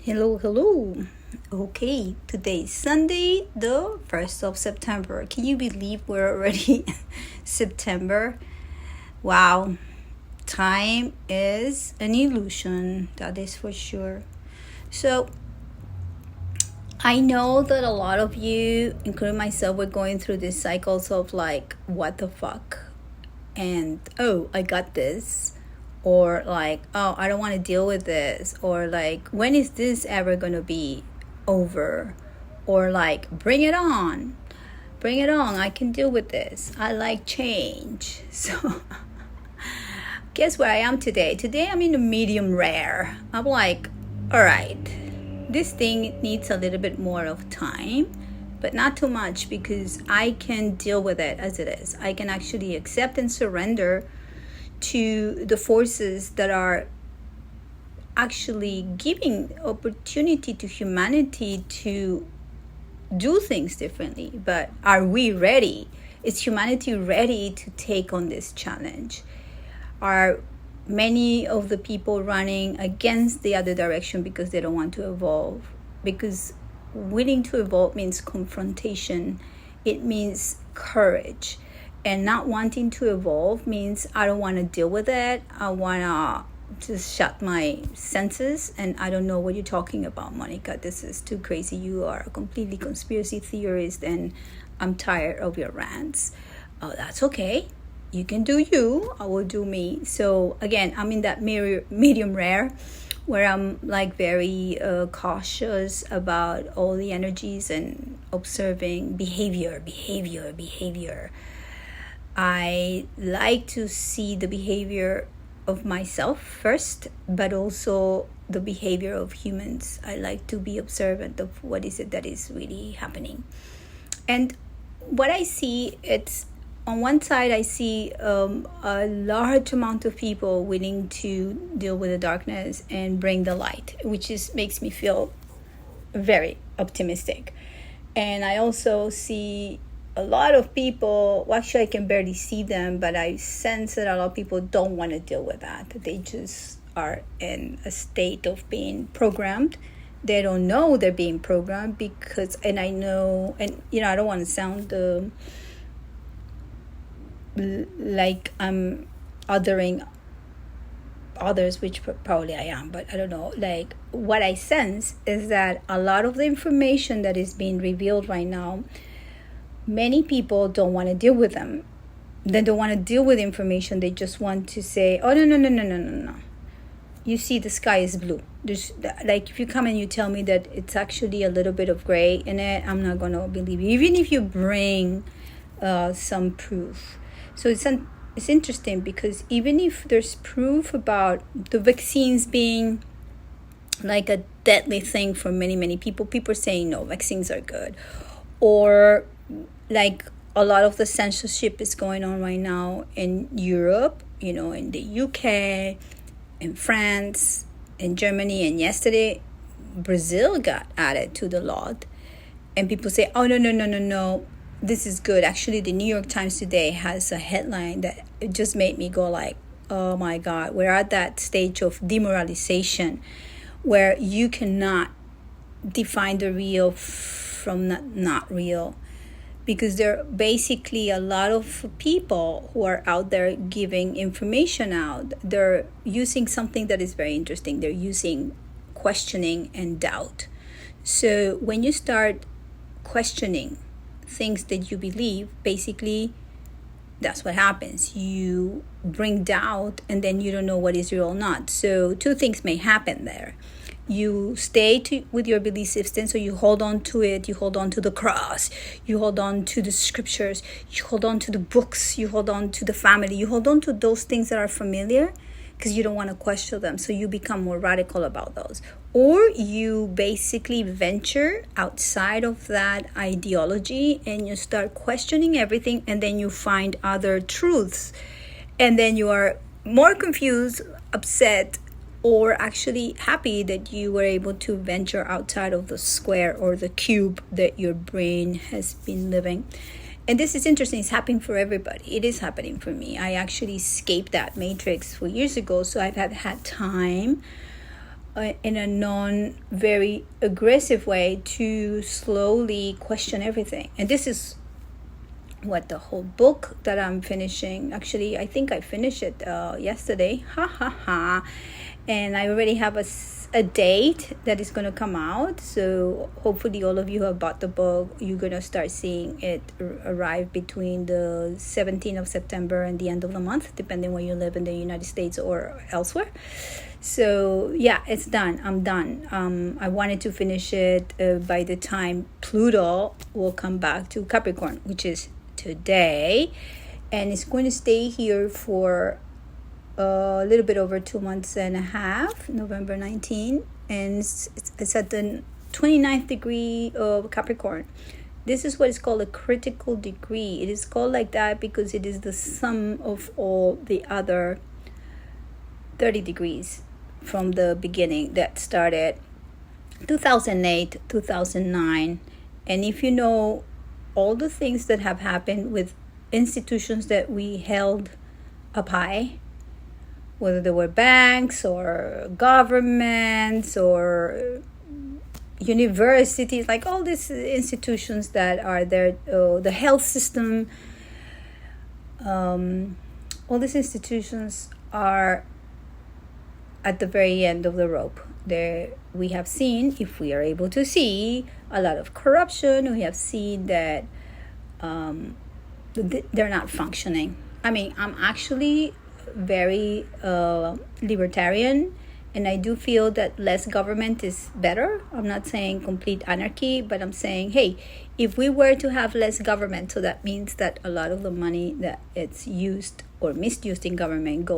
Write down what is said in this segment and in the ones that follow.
Hello. Okay, today is Sunday, the 1st of September. Can you believe we're already September? Wow, time is an illusion, that is for sure. So, I know that a lot of you, including myself, were going through these cycles of like, what the fuck? And, oh, I got this. Or like, oh, I don't want to deal with this. Or like, when is this ever going to be over? Or like, bring it on. Bring it on. I can deal with this. I like change. So guess where I am today? Today I'm in the medium rare. I'm like, all right, this thing needs a little bit more of time, but not too much, because I can deal with it as it is. I can actually accept and surrender to the forces that are actually giving opportunity to humanity to do things differently. But are we ready? Is humanity ready to take on this challenge? Are many of the people running against the other direction because they don't want to evolve? Because willing to evolve means confrontation. It means courage. And not wanting to evolve means I don't want to deal with it. I want to just shut my senses. And I don't know what you're talking about, Monica. This is too crazy. You are a completely conspiracy theorist, and I'm tired of your rants. Oh, that's okay. You can do you. I will do me. So again, I'm in that medium rare, where I'm like very cautious about all the energies and observing behavior. I like to see the behavior of myself first, but also the behavior of humans. I like to be observant of what is it that is really happening. And what I see, it's on one side, I see a large amount of people willing to deal with the darkness and bring the light, which makes me feel very optimistic. And I also see a lot of people, well, actually I can barely see them, but I sense that a lot of people don't want to deal with that. They just are in a state of being programmed. They don't know they're being programmed because, and I know, and I don't want to sound like I'm othering others, which probably I am, but I don't know. Like, what I sense is that a lot of the information that is being revealed right now, many people don't want to deal with them. They don't want to deal with information. They just want to say, oh, no. You see, the sky is blue. There's, like, if you come and you tell me that it's actually a little bit of gray in it, I'm not going to believe you, even if you bring some proof. So it's interesting, because even if there's proof about the vaccines being like a deadly thing for many people are saying no, vaccines are good. Or like a lot of the censorship is going on right now in Europe, in the UK, in France, in Germany, and yesterday Brazil got added to the lot. And people say, oh, no, this is good. Actually, the New York Times today has a headline that it just made me go like, oh my God, we're at that stage of demoralization where you cannot define the real from not real. Because there are basically a lot of people who are out there giving information out. They're using something that is very interesting. They're using questioning and doubt. So when you start questioning things that you believe, basically that's what happens. You bring doubt, and then you don't know what is real or not. So two things may happen there. You stay with your belief system, so you hold on to it, you hold on to the cross, you hold on to the scriptures, you hold on to the books, you hold on to the family, you hold on to those things that are familiar because you don't want to question them, so you become more radical about those. Or you basically venture outside of that ideology and you start questioning everything, and then you find other truths, and then you are more confused, upset, or actually happy that you were able to venture outside of the square or the cube that your brain has been living. And this is interesting. It's happening for everybody. It is happening for me. I actually escaped that matrix 4 years ago, so I've had time in a non very aggressive way to slowly question everything. And this is what the whole book that I'm finishing, actually I think I finished it yesterday, and I already have a date that is going to come out. So hopefully all of you who have bought the book, you're going to start seeing it arrive between the 17th of September and the end of the month, depending where you live in the United States or elsewhere. So yeah, it's done. I'm done. I wanted to finish it by the time Pluto will come back to Capricorn, which is today, and it's going to stay here for a little bit over 2 months and a half, November 19, and it's at the 29th degree of Capricorn. This is what is called a critical degree. It is called like that because it is the sum of all the other 30 degrees from the beginning that started 2008, 2009. And if you know all the things that have happened with institutions that we held up high, whether they were banks or governments or universities, like all these institutions that are there, the health system, all these institutions are at the very end of the rope. There we have seen, if we are able to see, a lot of corruption. We have seen that they're not functioning. I mean, I'm actually very libertarian, and I do feel that less government is better. I'm not saying complete anarchy, but I'm saying, hey, if we were to have less government, so that means that a lot of the money that it's used or misused in government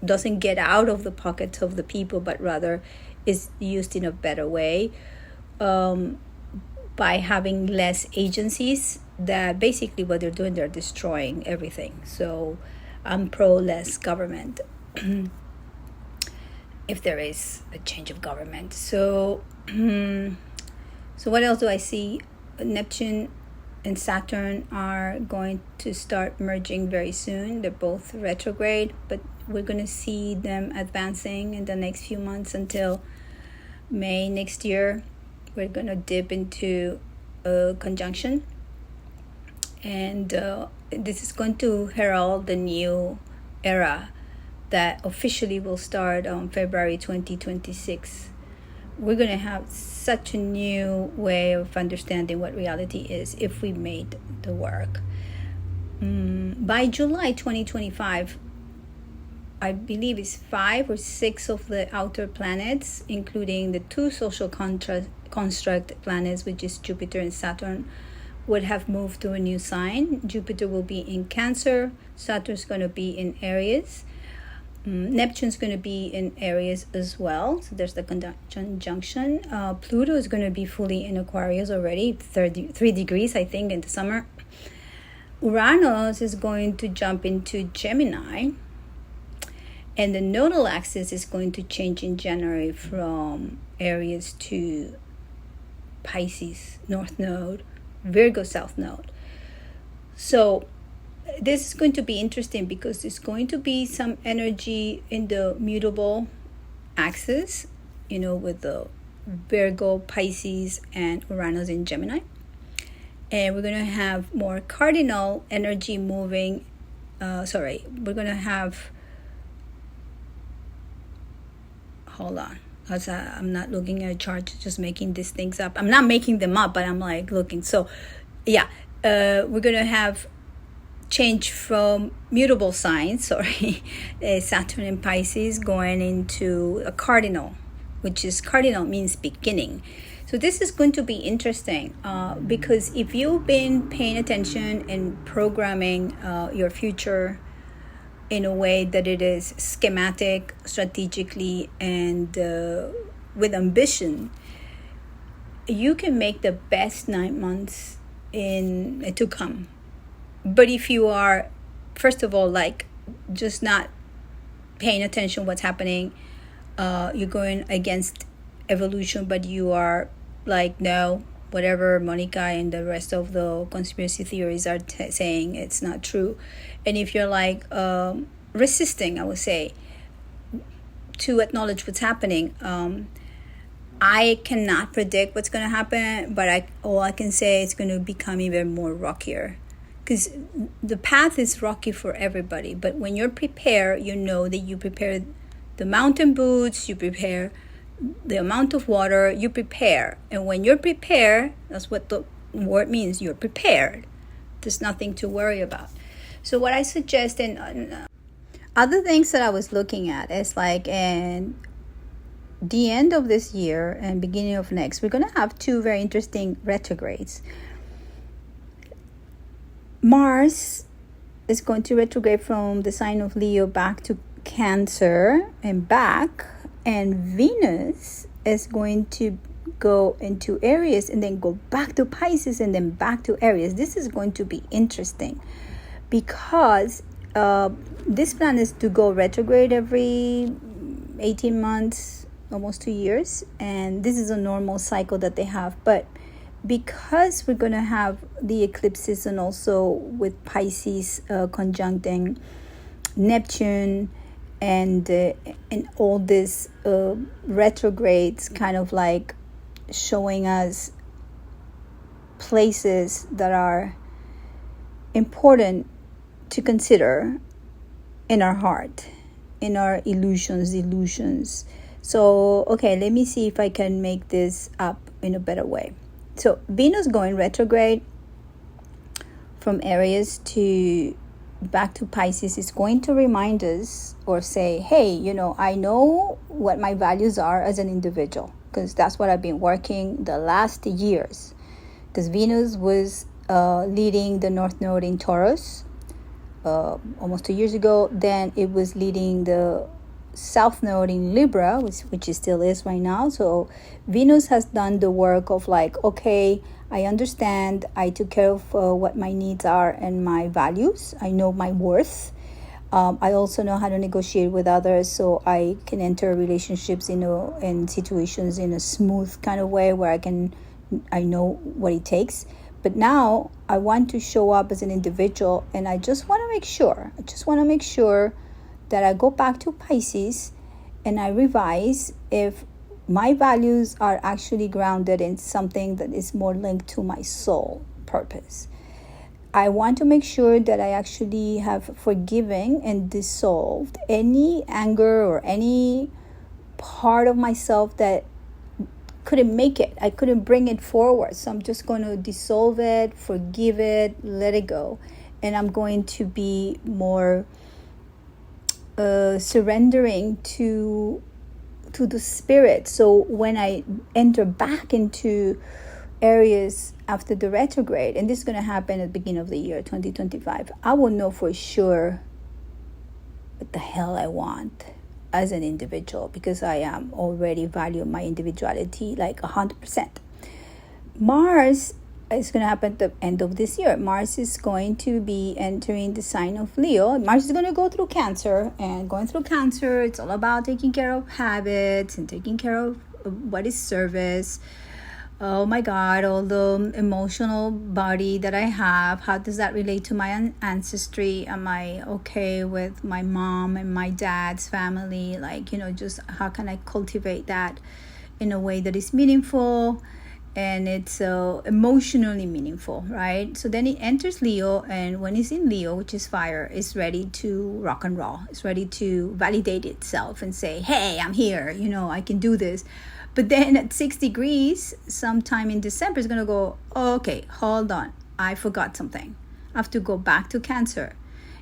doesn't get out of the pockets of the people, but rather is used in a better way, by having less agencies, that basically what they're doing, they're destroying everything. So I'm pro less government if there is a change of government. So so what else do I see? Neptune and Saturn are going to start merging very soon. They're both retrograde, but we're going to see them advancing in the next few months until May next year. We're going to dip into a conjunction, and this is going to herald the new era that officially will start on February 2026. We're going to have such a new way of understanding what reality is if we made the work. By July 2025, I believe it's 5 or 6 of the outer planets, including the 2 social construct planets, which is Jupiter and Saturn, would have moved to a new sign. Jupiter will be in Cancer. Saturn's going to be in Aries. Neptune's going to be in Aries as well. So there's the conjunction. Pluto is going to be fully in Aquarius already, 3 degrees, I think, in the summer. Uranus is going to jump into Gemini. And the nodal axis is going to change in January from Aries to Pisces, North Node, Virgo, South Node. So this is going to be interesting because there's going to be some energy in the mutable axis, with the Virgo, Pisces, and Uranus in Gemini. And we're going to have more cardinal energy moving. We're going to have... Hold on. I'm not looking at a chart, just making these things up. I'm not making them up, but I'm like looking. So, yeah, we're going to have change from mutable signs, Saturn and Pisces going into a cardinal, which is cardinal means beginning. So this is going to be interesting because if you've been paying attention and programming your future in a way that it is schematic, strategically, and with ambition, you can make the best 9 months to come. But if you are, first of all, just not paying attention what's happening, you're going against evolution, but you are no, whatever Monica and the rest of the conspiracy theories are saying, it's not true. And if you're resisting, I would say, to acknowledge what's happening. I cannot predict what's going to happen, but all I can say it's going to become even more rockier, because the path is rocky for everybody. But when you're prepared, you know that you prepare the mountain boots, you prepare the amount of water, you prepare. And when you're prepared, that's what the word means, you're prepared. There's nothing to worry about. So what I suggest, and other things that I was looking at is like, and the end of this year and beginning of next, we're going to have two very interesting retrogrades. Mars is going to retrograde from the sign of Leo back to Cancer and back, and Venus is going to go into Aries and then go back to Pisces and then back to Aries. This is going to be interesting because this plan is to go retrograde every 18 months, almost 2 years, and this is a normal cycle that they have. But because we're going to have the eclipses, and also with Pisces conjuncting Neptune, and all this retrogrades kind of like showing us places that are important to consider in our heart, in our illusions. So, okay, let me see if I can make this up in a better way. So, Venus going retrograde from Aries to back to Pisces is going to remind us or say, hey, I know what my values are as an individual, because that's what I've been working the last years. Because Venus was leading the North Node in Taurus almost 2 years ago. Then it was leading the South Node in Libra, which it still is right now. So Venus has done the work of like, okay, I understand, I took care of what my needs are and my values. I know my worth. I also know how to negotiate with others, so I can enter relationships in situations in a smooth kind of way where I know what it takes. But now I want to show up as an individual, and I just want to make sure that I go back to Pisces and I revise if my values are actually grounded in something that is more linked to my soul purpose. I want to make sure that I actually have forgiven and dissolved any anger or any part of myself that couldn't make it. I couldn't bring it forward. So I'm just going to dissolve it, forgive it, let it go. And I'm going to be more surrendering to the spirit. So when I enter back into Aries after the retrograde, and this is going to happen at the beginning of the year 2025, I will know for sure what the hell I want as an individual, because I am already value my individuality like 100%. Mars is going to happen at the end of this year. Mars is going to be entering the sign of Leo. Mars is going to go through Cancer, and going through Cancer, it's all about taking care of habits and taking care of what is service. Oh my God, all the emotional body that I have, how does that relate to my ancestry? Am I okay with my mom and my dad's family? Like, just how can I cultivate that in a way that is meaningful and it's emotionally meaningful, right? So then it enters Leo, and when it's in Leo, which is fire, it's ready to rock and roll. It's ready to validate itself and say, hey, I'm here, I can do this. But then at 6 degrees, sometime in December, it's going to go, oh, okay, hold on. I forgot something. I have to go back to Cancer,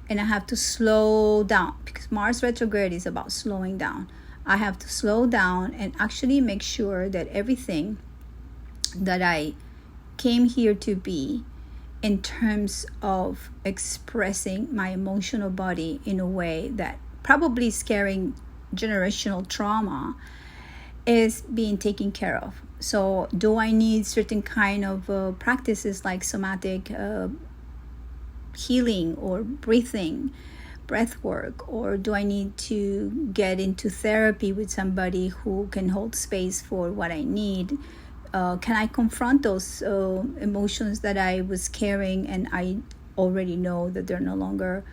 and I have to slow down, because Mars retrograde is about slowing down. I have to slow down and actually make sure that everything that I came here to be in terms of expressing my emotional body in a way that probably is carrying generational trauma is being taken care of. So do I need certain kind of practices like somatic healing or breath work, or do I need to get into therapy with somebody who can hold space for what I need? Can I confront those emotions that I was carrying and I already know that they're no longer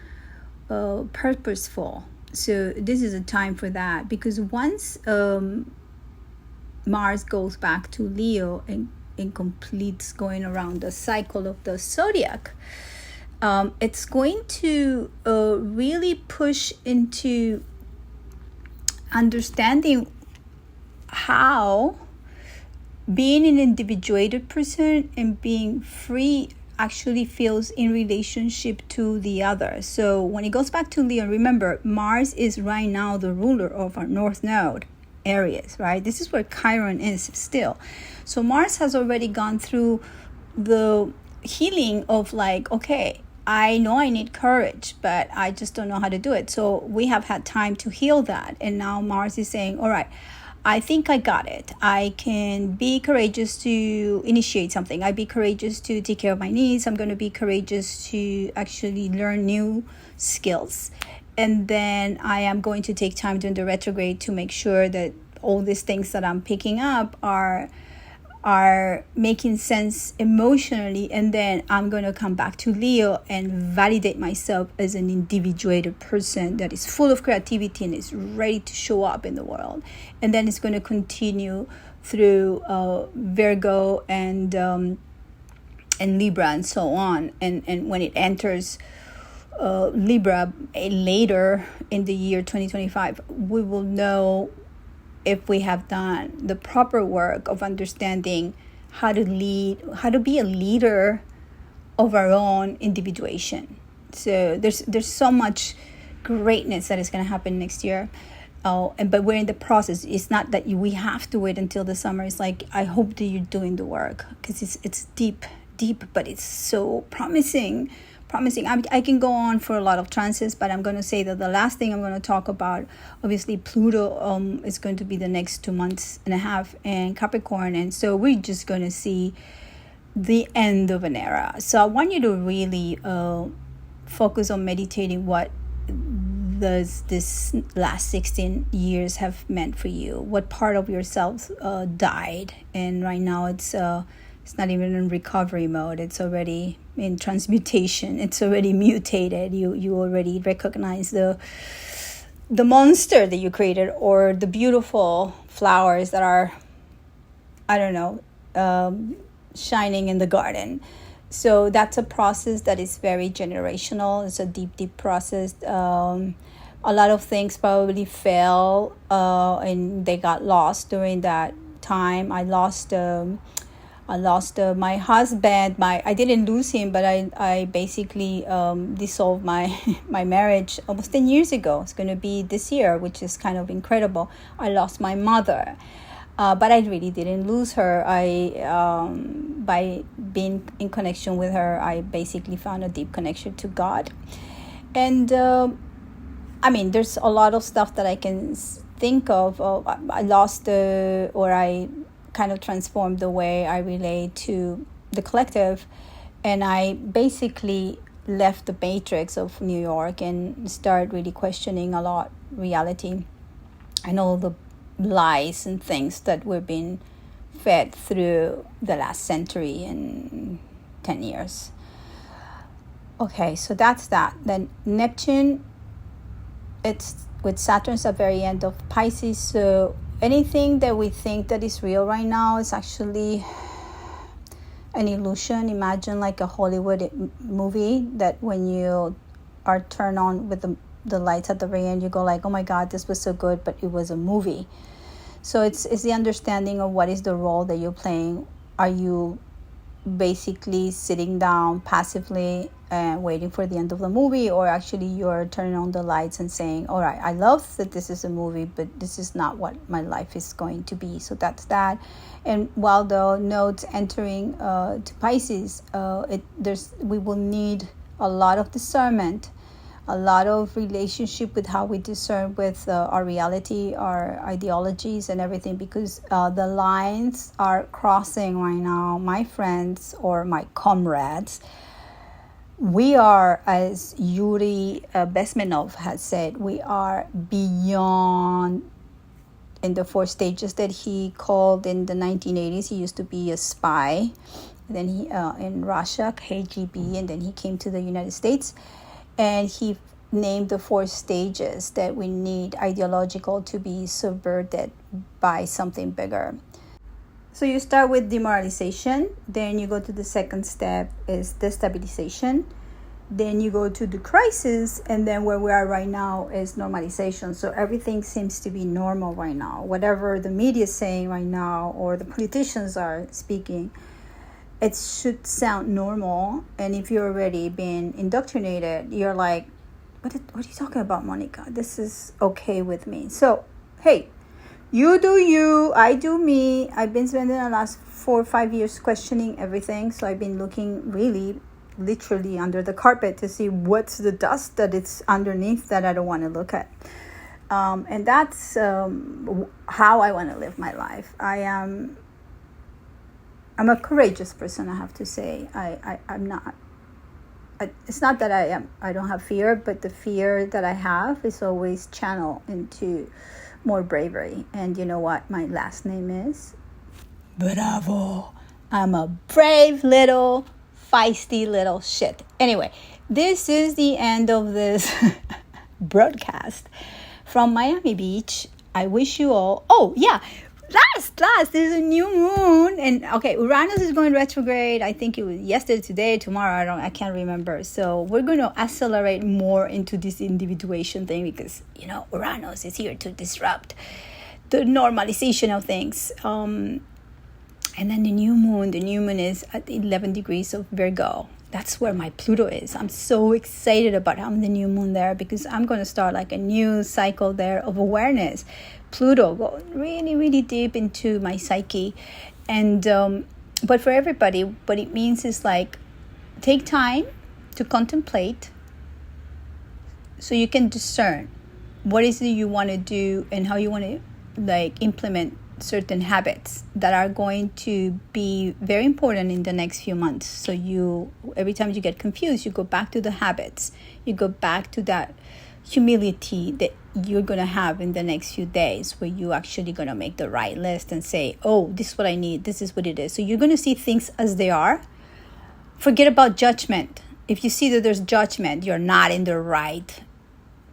purposeful? So this is a time for that, because once Mars goes back to Leo and completes going around the cycle of the zodiac, it's going to really push into understanding how being an individuated person and being free actually feels in relationship to the other. So when it goes back to Leo, remember, Mars is right now the ruler of our North Node areas, right? This is where Chiron is still. So Mars has already gone through the healing of like, okay, I know I need courage, but I just don't know how to do it. So we have had time to heal that. And now Mars is saying, all right, I think I got it. I can be courageous to initiate something. I be courageous to take care of my needs. I'm going to be courageous to actually learn new skills. And then I am going to take time during the retrograde to make sure that all these things that I'm picking up are making sense emotionally, and then I'm going to come back to Leo and validate myself as an individuated person that is full of creativity and is ready to show up in the world. And then it's going to continue through Virgo and Libra and so on. And when it enters Libra later in the year 2025, we will know if we have done the proper work of understanding how to lead, how to be a leader of our own individuation. So there's so much greatness that is going to happen next year. But we're in the process. It's not that we have to wait until the summer. It's like, I hope that you're doing the work, because it's deep, but it's so promising. I can go on for a lot of transits, but I'm going to say that the last thing I'm going to talk about, obviously Pluto is going to be the next 2.5 months in Capricorn, and so we're just going to see the end of an era. So I want you to really focus on meditating what this last 16 years have meant for you. What part of yourself died, and right now it's not even in recovery mode. It's already in transmutation. It's already mutated. You already recognize the monster that you created, or the beautiful flowers that are, I don't know, shining in the garden. So that's a process that is very generational. It's a deep process. A lot of things probably fell and they got lost during that time. I lost my husband. I didn't lose him, but I basically dissolved my marriage almost 10 years ago. It's going to be this year, which is kind of incredible. I lost my mother, but I really didn't lose her. By being in connection with her, I basically found a deep connection to God. And there's a lot of stuff that I can think of. I lost I kind of transformed the way I relate to the collective, and I basically left the matrix of New York and started really questioning a lot reality and all the lies and things that we've been fed through the last century and 10 years. Okay, so that's that. Then Neptune, it's with Saturn's at the very end of Pisces, so anything that we think that is real right now is actually an illusion. Imagine like a Hollywood movie that when you are turned on with the lights at the very end, you go like, oh my God, this was so good, but it was a movie. So it's the understanding of what is the role that you're playing. Are you basically sitting down passively and waiting for the end of the movie, or actually you're turning on the lights and saying, all right, I love that this is a movie, but this is not what my life is going to be. So that's that. And while the nodes entering to Pisces, we will need a lot of discernment, a lot of relationship with how we discern with our reality, our ideologies and everything, because the lines are crossing right now, my friends or my comrades. We are, as Yuri Bezmenov has said, we are beyond in the 4 stages that he called in the 1980s. He used to be a spy. Then he in Russia, KGB, and then he came to the United States. And he name the 4 stages that we need ideological to be subverted by something bigger. So you start with demoralization, then you go to the second step is destabilization, then you go to the crisis, and then where we are right now is normalization. So everything seems to be normal right now. Whatever the media is saying right now or the politicians are speaking, it should sound normal. And if you're already been indoctrinated, you're like, what are you talking about, Monica? This is okay with me. So, hey, you do you, I do me. I've been spending the last 4 or 5 years questioning everything. So I've been looking really, literally under the carpet to see what's the dust that it's underneath that I don't want to look at. And that's how I want to live my life. I'm a courageous person, I have to say. I'm not. It's not that I don't have fear, but the fear that I have is always channeled into more bravery. And you know what my last name is? Bravo. I'm a brave little, feisty little shit. Anyway, this is the end of this broadcast from Miami Beach. I wish you all... Oh, yeah. Last, there's a new moon, and okay, Uranus is going retrograde. I think it was yesterday, today, tomorrow. I can't remember. So we're going to accelerate more into this individuation thing because Uranus is here to disrupt the normalization of things. And then the new moon is at 11 degrees of Virgo. That's where my Pluto is. I'm so excited about having the new moon there because I'm going to start like a new cycle there of awareness. Pluto go really, really deep into my psyche. And but for everybody, what it means is like take time to contemplate so you can discern what is it you want to do and how you want to like implement certain habits that are going to be very important in the next few months. So every time you get confused, you go back to the habits. You go back to that humility that you're going to have in the next few days where you actually going to make the right list and say, oh, this is what I need. This is what it is. So you're going to see things as they are. Forget about judgment. If you see that there's judgment, you're not in the right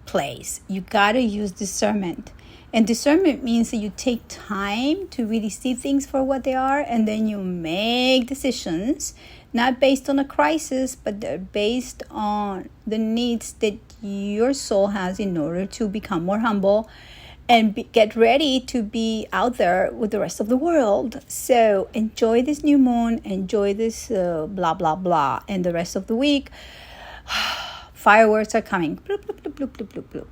place. You got to use discernment. And discernment means that you take time to really see things for what they are, and then you make decisions, not based on a crisis, but they're based on the needs that your soul has in order to become more humble and get ready to be out there with the rest of the world. So enjoy this new moon, enjoy this blah, blah, blah, and the rest of the week. Fireworks are coming. Bloop, bloop, bloop, bloop, bloop, bloop, bloop.